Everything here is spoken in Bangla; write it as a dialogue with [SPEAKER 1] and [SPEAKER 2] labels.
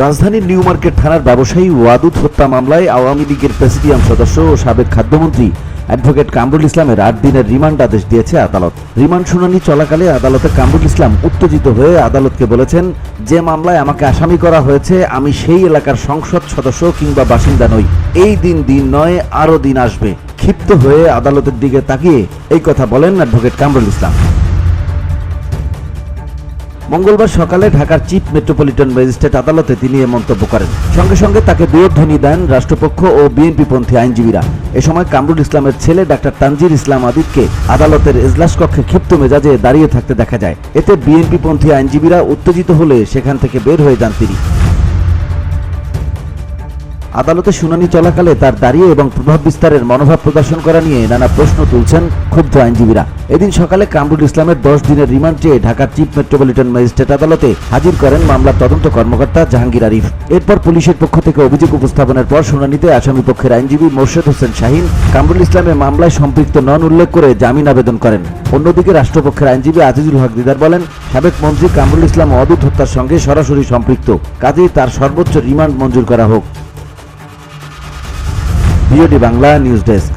[SPEAKER 1] রাজধানীর নিউ মার্কেট থানার ব্যবসায়ী ওয়াদুদ হত্যা মামলায় আওয়ামী লীগের প্রেসিডিয়াম সদস্য ও সাবেক খাদ্যমন্ত্রী অ্যাডভোকেট কামরুল ইসলামের 8 দিনের রিমান্ড আদেশ দিয়েছে আদালত। রিমান্ড শুনানি চলাকালে আদালতে কামরুল ইসলাম উত্তেজিত হয়ে আদালতকে বলেছেন, যে মামলায় আমাকে আসামি করা হয়েছে আমি সেই এলাকার সংসদ সদস্য কিংবা বাসিন্দা নই। এই দিন নয়, আরও দিন আসবে। ক্ষিপ্ত হয়ে আদালতের দিকে তাকিয়ে এই কথা বলেন অ্যাডভোকেট কামরুল ইসলাম। মঙ্গলবার সকালে ঢাকার চিফ মেট্রোপলিটন ম্যাজিস্ট্রেট আদালতে তিনি এ মন্তব্য করেন। সঙ্গে সঙ্গে তাকে দুয়োধ্বনি দেন রাষ্ট্রপক্ষ ও বিএনপিপন্থী আইনজীবীরা। এ সময় কামরুল ইসলামের ছেলে ডাক্তার তানজির ইসলাম আদিতকে আদালতের এজলাস কক্ষে ক্ষিপ্ত মেজাজে দাঁড়িয়ে থাকতে দেখা যায়। এতে বিএনপিপন্থী আইনজীবীরা উত্তেজিত হলে সেখান থেকে বের হয়ে যান তিনি। আদালতে শুনানি চলাকালে তার দাঁড়িয়ে এবং প্রভাব বিস্তারের মনোভাব প্রদর্শন করা নিয়ে নানা প্রশ্ন তুলছেন ক্ষুব্ধ আইনজীবীরা। এদিন সকালে কামরুল ইসলামের 10 দিনের রিমান্ড চেয়ে ঢাকার চিফ মেট্রোপলিটন ম্যাজিস্ট্রেট আদালতে হাজির করেন মামলার তদন্ত কর্মকর্তা জাহাঙ্গীর আরিফ। এরপর পুলিশের পক্ষ থেকে অভিযোগ উপস্থাপনের পর শুনানিতে আসামি পক্ষের আইনজীবী মোর্শেদ হোসেন শাহিন কামরুল ইসলামের মামলায় সম্পৃক্ত নন উল্লেখ করে জামিন আবেদন করেন। অন্যদিকে রাষ্ট্রপক্ষের আইনজীবী আজিজুল হক দিদার বলেন, সাবেক মন্ত্রী কামরুল ইসলাম ওয়াদুদ হত্যার সঙ্গে সরাসরি সম্পৃক্ত, কাজেই তার সর্বোচ্চ রিমান্ড মঞ্জুর করা হোক। VOD Bangla news desk.